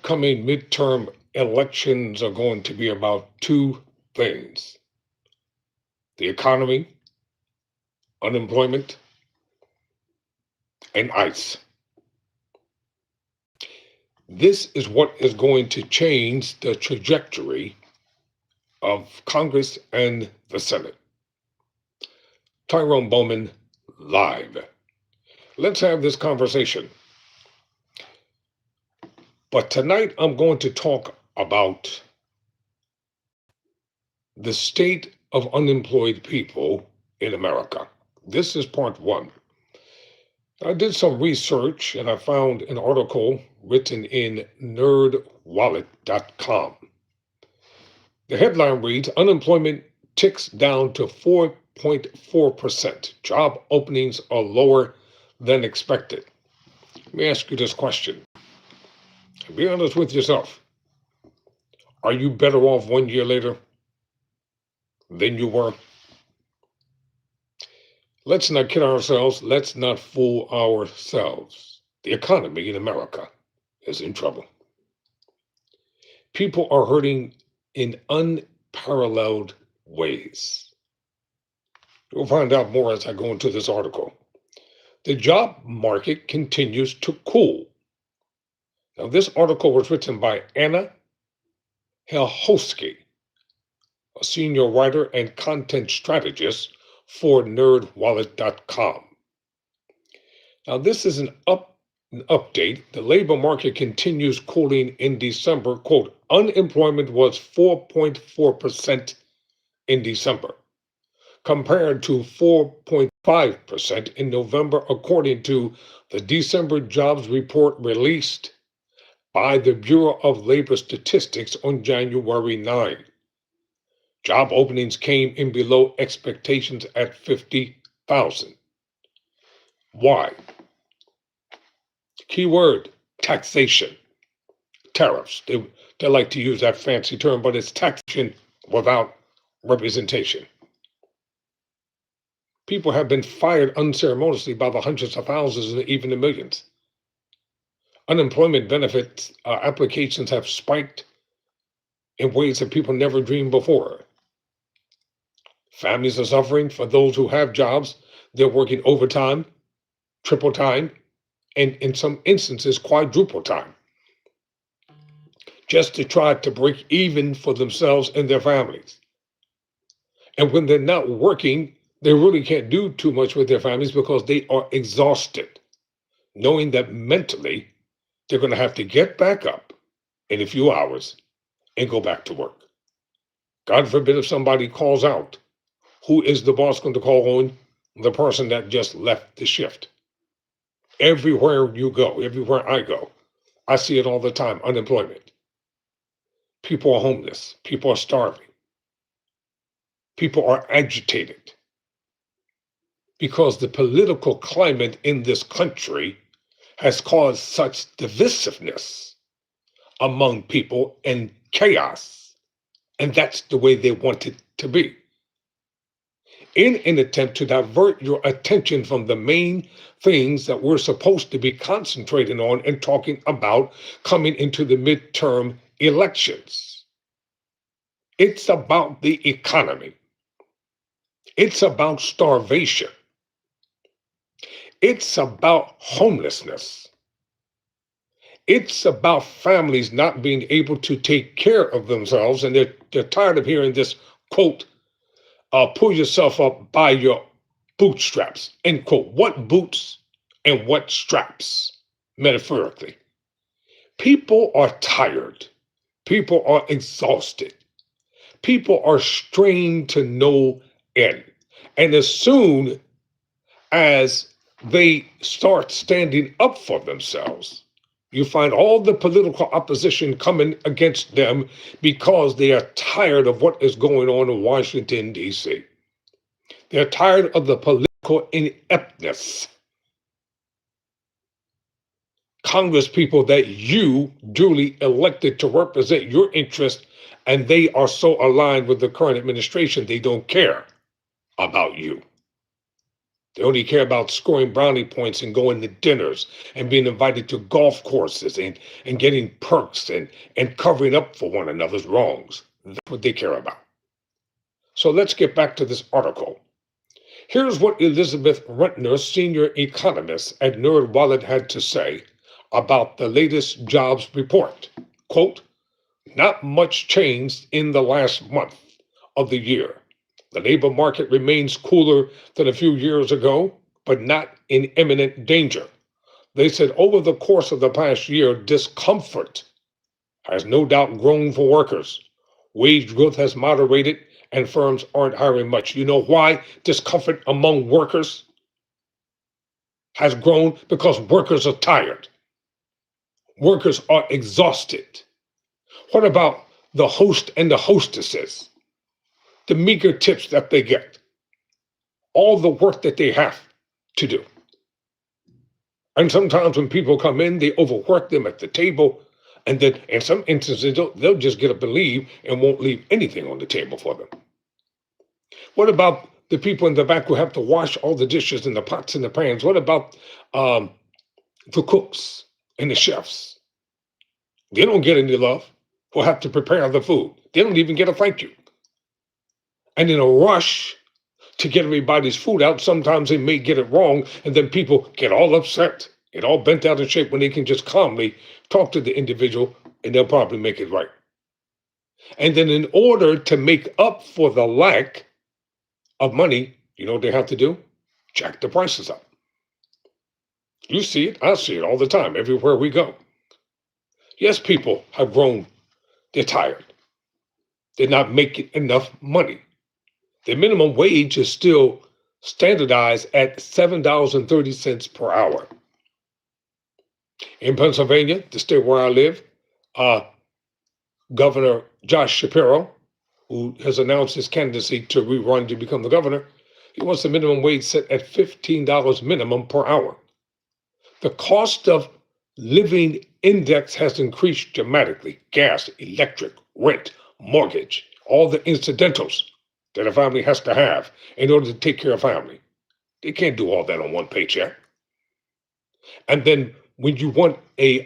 upcoming midterm elections are going to be about two things: the economy, unemployment, and ICE. This is what is going to change the trajectory of Congress and the Senate. Tyrone Bowman, live. Let's have this conversation. But tonight I'm going to talk about the state of unemployed people in America. This is part one. I did some research and I found an article written in nerdwallet.com. The headline reads, "Unemployment ticks down to 4.4%. Job openings are lower than expected." Let me ask you this question. Be honest with yourself. Are you better off 1 year later than you were? Let's not kid ourselves. Let's not fool ourselves. The economy in America is in trouble. People are hurting in unparalleled ways. You'll find out more as I go into this article. The job market continues to cool. Now, this article was written by Anna Helhosky, a senior writer and content strategist for nerdwallet.com. Now, this is an update. The labor market continues cooling in December. Quote, unemployment was 4.4% in December, compared to 4.5% in November, according to the December jobs report released by the Bureau of Labor Statistics on January 9. Job openings came in below expectations at 50,000. Why? Keyword, taxation, tariffs. They like to use that fancy term, but it's taxation without representation. People have been fired unceremoniously by the hundreds of thousands and even the millions. Unemployment benefits applications have spiked in ways that people never dreamed before. Families are suffering. For those who have jobs, they're working overtime, triple time, and in some instances, quadruple time, just to try to break even for themselves and their families. And when they're not working, they really can't do too much with their families because they are exhausted, knowing that mentally they're going to have to get back up in a few hours and go back to work. God forbid if somebody calls out, who is the boss going to call on? The person that just left the shift. Everywhere you go, everywhere I go, I see it all the time, unemployment. People are homeless. People are starving. People are agitated because the political climate in this country has caused such divisiveness among people and chaos. And that's the way they want it to be. In an attempt to divert your attention from the main things that we're supposed to be concentrating on and talking about coming into the midterm elections. It's about the economy. It's about starvation. It's about homelessness. It's about families not being able to take care of themselves, and they're tired of hearing this quote, pull yourself up by your bootstraps, end quote. What boots and what straps, metaphorically? People are tired. People are exhausted. People are strained to no end. And as soon as they start standing up for themselves, you find all the political opposition coming against them because they are tired of what is going on in Washington, D.C. They're tired of the political ineptness. Congress people that you duly elected to represent your interests, and they are so aligned with the current administration, they don't care about you. They only care about scoring brownie points and going to dinners and being invited to golf courses and getting perks and covering up for one another's wrongs. That's what they care about. So let's get back to this article. Here's what Elizabeth Rentner, senior economist at NerdWallet, had to say about the latest jobs report. Quote, not much changed in the last month of the year. The labor market remains cooler than a few years ago, but not in imminent danger. They said over the course of the past year, discomfort has no doubt grown for workers. Wage growth has moderated and firms aren't hiring much. You know why discomfort among workers has grown? Because workers are tired. Workers are exhausted. What about the host and the hostesses? The meager tips that they get, all the work that they have to do. And sometimes when people come in, they overwork them at the table. And then in some instances, they'll just get up and leave and won't leave anything on the table for them. What about the people in the back who have to wash all the dishes and the pots and the pans? What about the cooks and the chefs? They don't get any love. Who have to prepare the food. They don't even get a thank you. And in a rush to get everybody's food out, sometimes they may get it wrong, and then people get all upset, get all bent out of shape when they can just calmly talk to the individual and they'll probably make it right. And then in order to make up for the lack of money, you know what they have to do? Jack the prices up. You see it, I see it all the time, everywhere we go. Yes, people have grown, they're tired. They're not making enough money. The minimum wage is still standardized at $7.30 per hour. In Pennsylvania, the state where I live, Governor Josh Shapiro, who has announced his candidacy to rerun to become the governor, he wants the minimum wage set at $15 minimum per hour. The cost of living index has increased dramatically. Gas, electric, rent, mortgage, all the incidentals that a family has to have in order to take care of family. They can't do all that on one paycheck. And then when you want a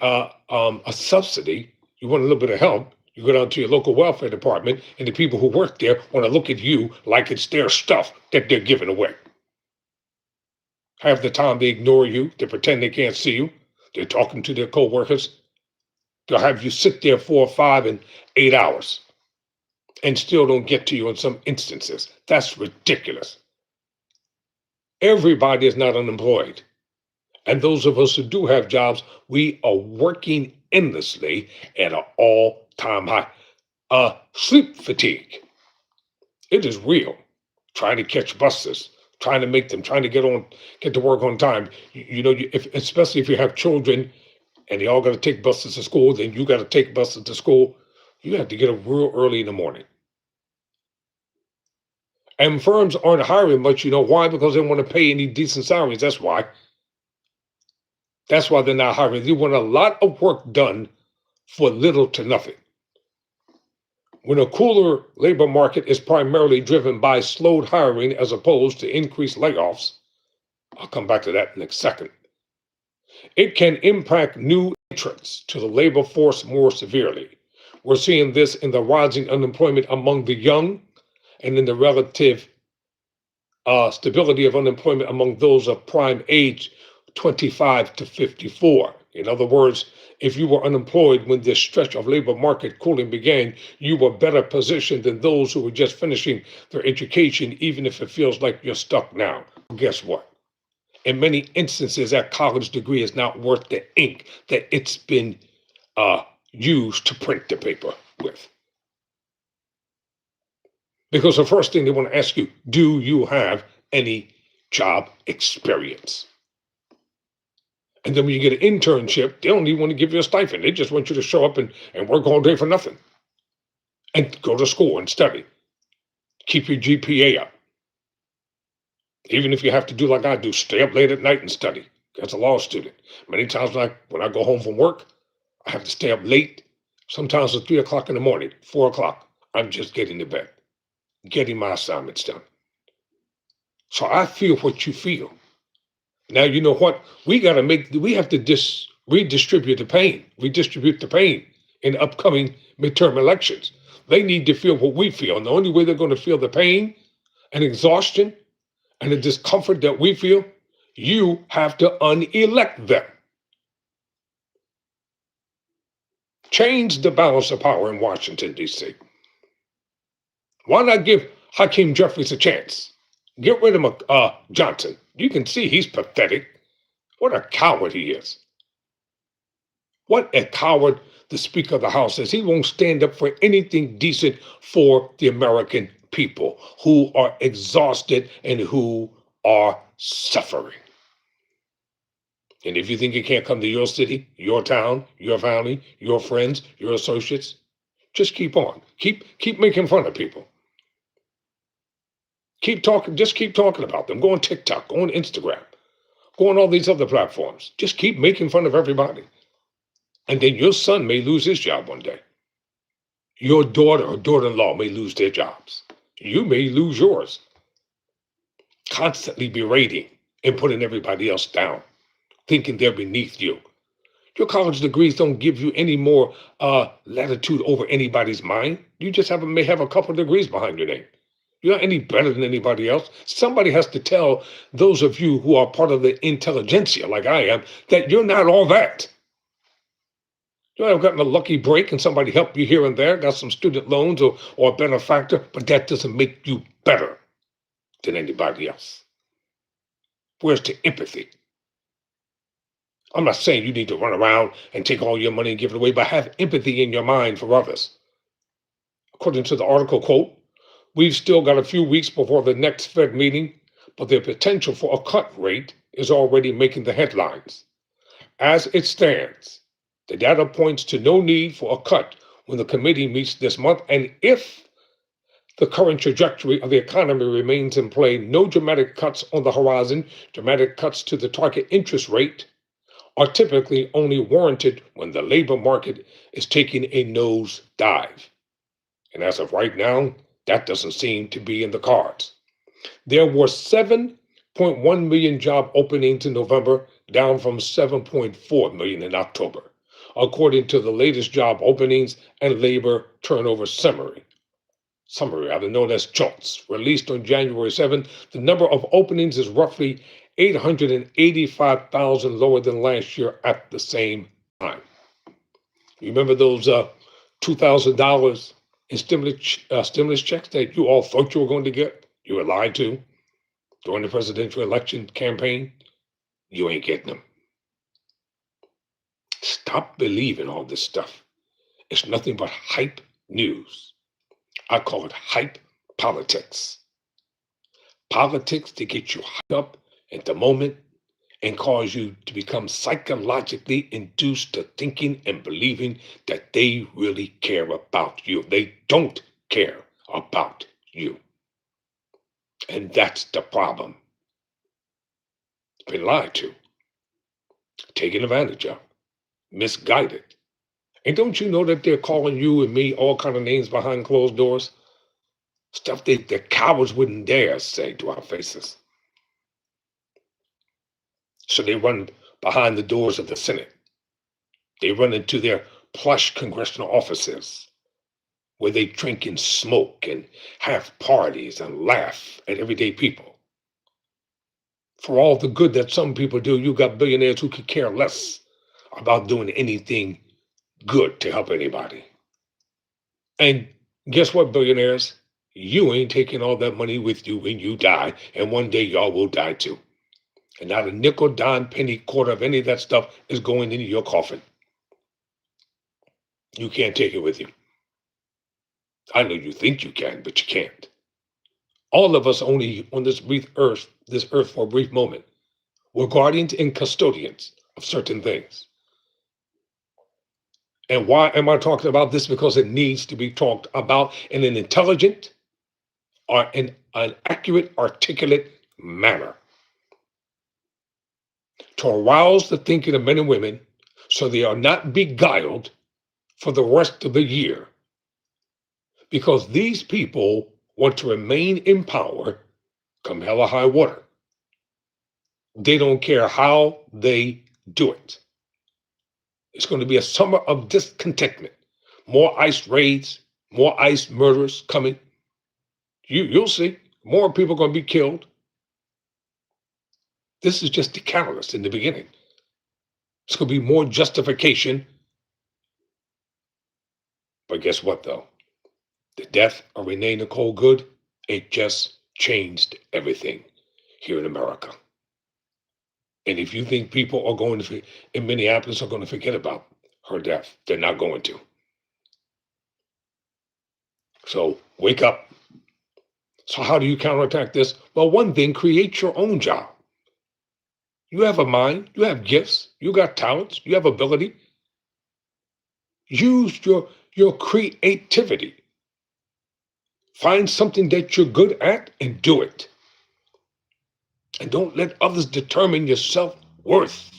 subsidy, you want a little bit of help, you go down to your local welfare department, and the people who work there want to look at you like it's their stuff that they're giving away. Half the time they ignore you, they pretend they can't see you, they're talking to their coworkers. They'll have you sit there 4, 5, and 8 hours and still don't get to you in some instances. That's ridiculous. Everybody is not unemployed. And those of us who do have jobs, we are working endlessly at an all-time high. Sleep fatigue. It is real. Trying to catch buses, trying to make them, trying to get to work on time. Especially if you have children and they all got to take buses to school, then you got to take buses to school. You have to get up real early in the morning. And firms aren't hiring much. You know why? Because they don't want to pay any decent salaries. That's why. That's why they're not hiring. They want a lot of work done for little to nothing. When a cooler labor market is primarily driven by slowed hiring as opposed to increased layoffs, I'll come back to that in a second, it can impact new entrants to the labor force more severely. We're seeing this in the rising unemployment among the young and in the relative stability of unemployment among those of prime age 25 to 54. In other words, if you were unemployed when this stretch of labor market cooling began, you were better positioned than those who were just finishing their education, even if it feels like you're stuck now. Guess what? In many instances, that college degree is not worth the ink that it's been used to print the paper with. Because the first thing they want to ask you, do you have any job experience? And then when you get an internship, they don't even want to give you a stipend. They just want you to show up and work all day for nothing. And go to school and study. Keep your GPA up. Even if you have to do like I do, stay up late at night and study. As a law student. Many times when I go home from work, I have to stay up late. Sometimes at 3 o'clock in the morning, 4 o'clock. I'm just getting to bed. Getting my assignments done. So I feel what you feel. Now, you know what? We have to redistribute the pain in upcoming midterm elections. They need to feel what we feel. And the only way they're going to feel the pain and exhaustion and the discomfort that we feel, you have to unelect them. Change the balance of power in Washington, D.C. Why not give Hakeem Jeffries a chance? Get rid of Johnson. You can see he's pathetic. What a coward he is. What a coward the Speaker of the House is. He won't stand up for anything decent for the American people who are exhausted and who are suffering. And if you think it can't come to your city, your town, your family, your friends, your associates, just keep on. Keep making fun of people. Keep talking, just keep talking about them. Go on TikTok, go on Instagram, go on all these other platforms. Just keep making fun of everybody. And then your son may lose his job one day. Your daughter or daughter-in-law may lose their jobs. You may lose yours. Constantly berating and putting everybody else down, thinking they're beneath you. Your college degrees don't give you any more latitude over anybody's mind. You just may have a couple degrees behind your name. You're not any better than anybody else. Somebody has to tell those of you who are part of the intelligentsia, like I am, that you're not all that. You might have gotten a lucky break and somebody helped you here and there, got some student loans or a benefactor, but that doesn't make you better than anybody else. Where's the empathy? I'm not saying you need to run around and take all your money and give it away, but have empathy in your mind for others. According to the article, quote, we've still got a few weeks before the next Fed meeting, but the potential for a cut rate is already making the headlines. As it stands, the data points to no need for a cut when the committee meets this month, and if the current trajectory of the economy remains in play, no dramatic cuts on the horizon. Dramatic cuts to the target interest rate are typically only warranted when the labor market is taking a nosedive. And as of right now, that doesn't seem to be in the cards. There were 7.1 million job openings in November, down from 7.4 million in October, according to the latest job openings and labor turnover summary, either known as JOLTS, released on January 7th. The number of openings is roughly 885,000 lower than last year at the same time. You remember those $2,000 in stimulus checks that you all thought you were going to get? You were lied to during the presidential election campaign. You ain't getting them. Stop believing all this stuff. It's nothing but hype news. I call it hype politics. Politics to get you hyped up at the moment and cause you to become psychologically induced to thinking and believing that they really care about you. They don't care about you. And that's the problem. Been lied to, taken advantage of, misguided. And don't you know that they're calling you and me all kind of names behind closed doors? Stuff that the cowards wouldn't dare say to our faces. So they run behind the doors of the Senate. They run into their plush congressional offices where they drink and smoke and have parties and laugh at everyday people. For all the good that some people do, you got billionaires who could care less about doing anything good to help anybody. And guess what, billionaires? You ain't taking all that money with you when you die, and one day y'all will die too. And not a nickel, dime, penny, quarter of any of that stuff is going into your coffin. You can't take it with you. I know you think you can, but you can't. All of us only on this earth for a brief moment. We're guardians and custodians of certain things. And why am I talking about this? Because it needs to be talked about in an intelligent or in an accurate, articulate manner to arouse the thinking of men and women so they are not beguiled for the rest of the year. Because these people want to remain in power come hell or high water. They don't care how they do it. It's going to be a summer of discontentment. More ICE raids, more ICE murders coming. You'll see. More people are going to be killed. This is just the catalyst in the beginning. It's going to be more justification. But guess what, though? The death of Renee Nicole Good, it just changed everything here in America. And if you think people are going to, in Minneapolis, are going to forget about her death, they're not going to. So wake up. So how do you counterattack this? Well, one thing, create your own job. You have a mind, you have gifts, you got talents, you have ability. Use your creativity. Find something that you're good at and do it. And don't let others determine your self-worth.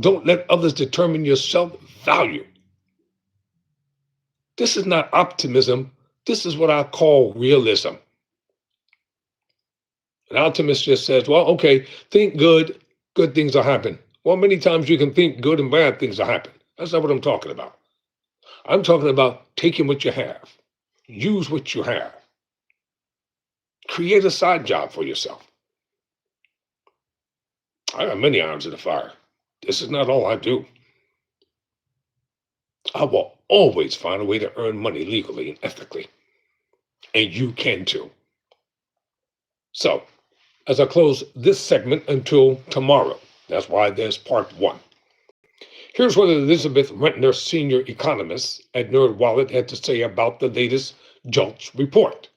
Don't let others determine your self-value. This is not optimism. This is what I call realism. An optimist just says, well, okay, think good, good things will happen. Well, many times you can think good and bad things will happen. That's not what I'm talking about. I'm talking about taking what you have. Use what you have. Create a side job for yourself. I got many irons in the fire. This is not all I do. I will always find a way to earn money legally and ethically. And you can too. So, as I close this segment until tomorrow, that's why there's part 1. Here's what Elizabeth Rentner, senior economist at NerdWallet, had to say about the latest JOLTS report.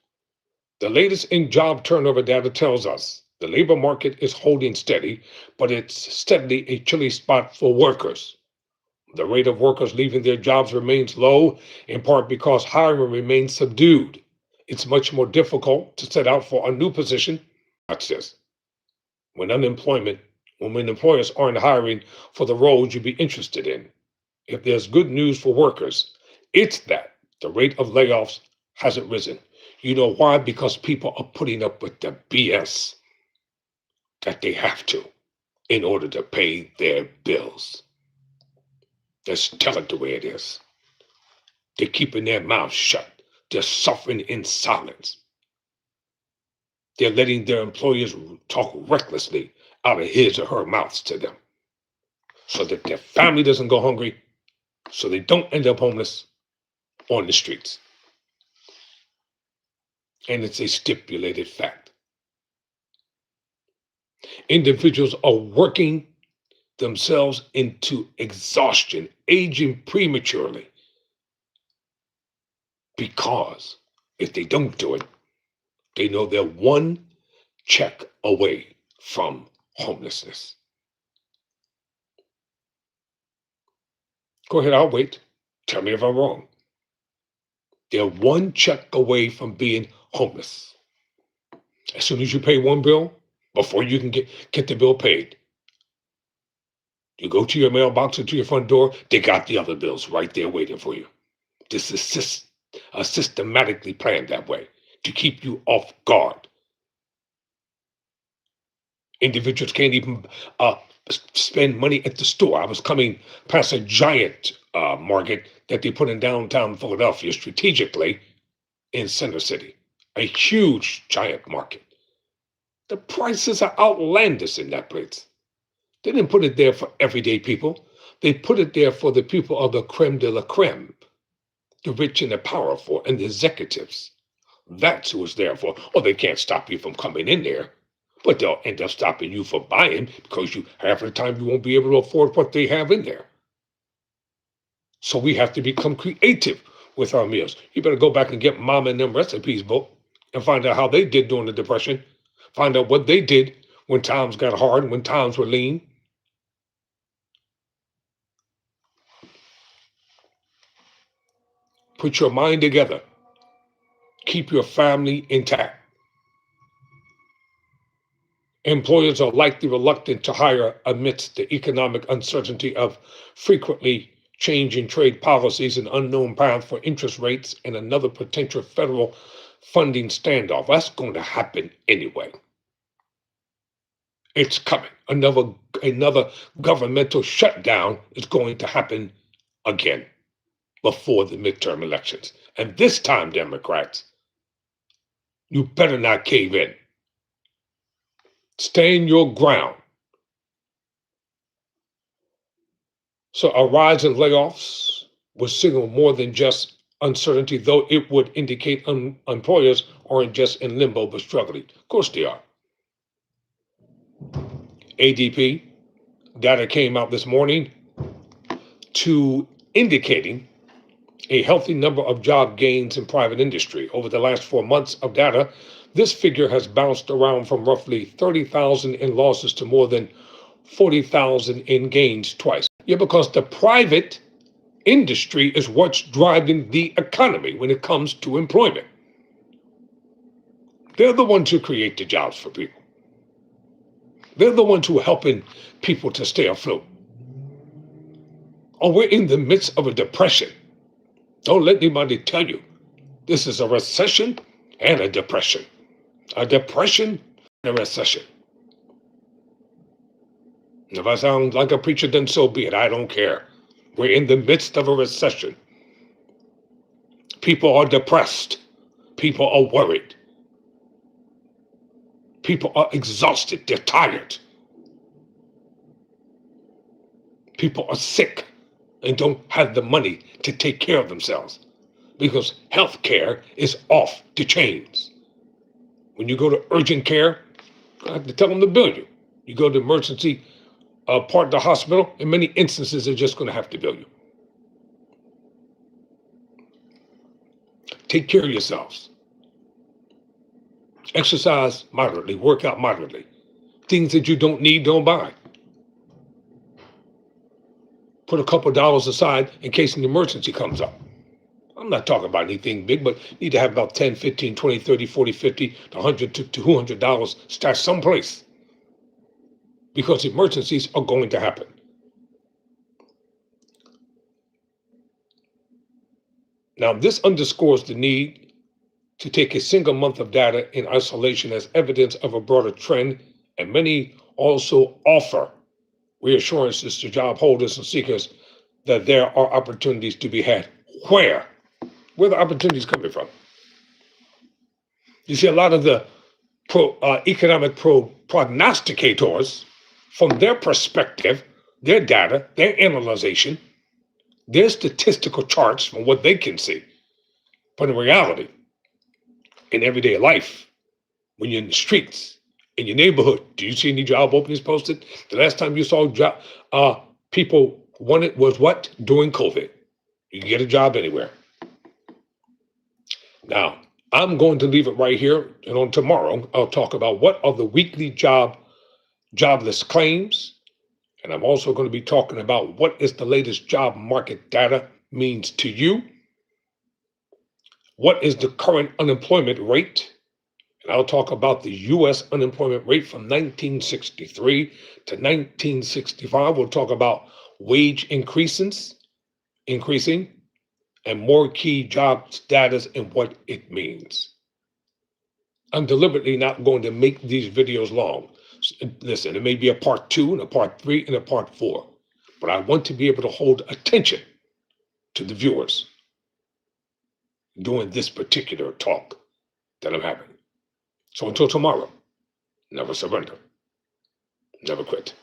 The latest in job turnover data tells us the labor market is holding steady, but it's steadily a chilly spot for workers. The rate of workers leaving their jobs remains low, in part because hiring remains subdued. It's much more difficult to set out for a new position. Watch this. When employers aren't hiring for the roles you'd be interested in. If there's good news for workers, it's that the rate of layoffs hasn't risen. You know why? Because people are putting up with the BS that they have to in order to pay their bills. Just tell it the way it is. They're keeping their mouths shut. They're suffering in silence. They're letting their employers talk recklessly out of his or her mouths to them so that their family doesn't go hungry, so they don't end up homeless on the streets. And it's a stipulated fact. Individuals are working themselves into exhaustion, aging prematurely, because if they don't do it, they know they're one check away from homelessness. Go ahead, I'll wait. Tell me if I'm wrong. They're one check away from being homeless. As soon as you pay one bill, before you can get the bill paid, you go to your mailbox or to your front door, they got the other bills right there waiting for you. This is systematically planned that way to keep you off guard. Individuals can't even spend money at the store. I was coming past a giant market that they put in downtown Philadelphia strategically in Center City, a huge giant market. The prices are outlandish in that place. They didn't put it there for everyday people. They put it there for the people of the creme de la creme, the rich and the powerful and the executives. That's who it's there for. Oh, they can't stop you from coming in there, but they'll end up stopping you from buying because you half the time you won't be able to afford what they have in there. So we have to become creative with our meals. You better go back and get Mom and them recipes book and find out how they did during the Depression. Find out what they did when times got hard, when times were lean. Put your mind together. Keep your family intact. Employers are likely reluctant to hire amidst the economic uncertainty of frequently changing trade policies, an unknown path for interest rates, and another potential federal funding standoff. That's going to happen anyway. It's coming. Another governmental shutdown is going to happen again before the midterm elections. And this time, Democrats, you better not cave in. Stand your ground. So a rise in layoffs would signal more than just uncertainty, though it would indicate employers aren't just in limbo but struggling. Of course they are. ADP data came out this morning to indicating a healthy number of job gains in private industry. Over the last 4 months of data, this figure has bounced around from roughly 30,000 in losses to more than 40,000 in gains twice. Yeah, because the private industry is what's driving the economy when it comes to employment. They're the ones who create the jobs for people. They're the ones who are helping people to stay afloat. Oh, we're in the midst of a depression. Don't let anybody tell you this is a recession and a depression. A depression and a recession. If I sound like a preacher, then so be it. I don't care. We're in the midst of a recession. People are depressed. People are worried. People are exhausted. They're tired. People are sick and don't have the money to take care of themselves because health care is off the chains. When you go to urgent care, I have to tell them to bill you. You go to emergency part of the hospital, in many instances, they're just going to have to bill you. Take care of yourselves. Exercise moderately, work out moderately. Things that you don't need, don't buy. Put a couple dollars aside in case an emergency comes up. I'm not talking about anything big, but you need to have about 10, 15, 20, 30, 40, 50, $100 to $200 stashed someplace because emergencies are going to happen. Now, this underscores the need to take a single month of data in isolation as evidence of a broader trend, and many also offer reassurances to job holders and seekers that there are opportunities to be had. Where? Where are the opportunities coming from? You see, a lot of the economic prognosticators, from their perspective, their data, their analyzation, their statistical charts from what they can see. But in reality, in everyday life, when you're in the streets, in your neighborhood, do you see any job openings posted? The last time you saw people wanted was what? During COVID. You can get a job anywhere. Now, I'm going to leave it right here, and on tomorrow, I'll talk about what are the weekly jobless claims, and I'm also going to be talking about what is the latest job market data means to you, what is the current unemployment rate, and I'll talk about the U.S. unemployment rate from 1963 to 1965. We'll talk about wage increasing, and more key job status and what it means. I'm deliberately not going to make these videos long. Listen, it may be a part 2 and a part 3 and a part 4, but I want to be able to hold attention to the viewers during this particular talk that I'm having. So until tomorrow, never surrender, never quit.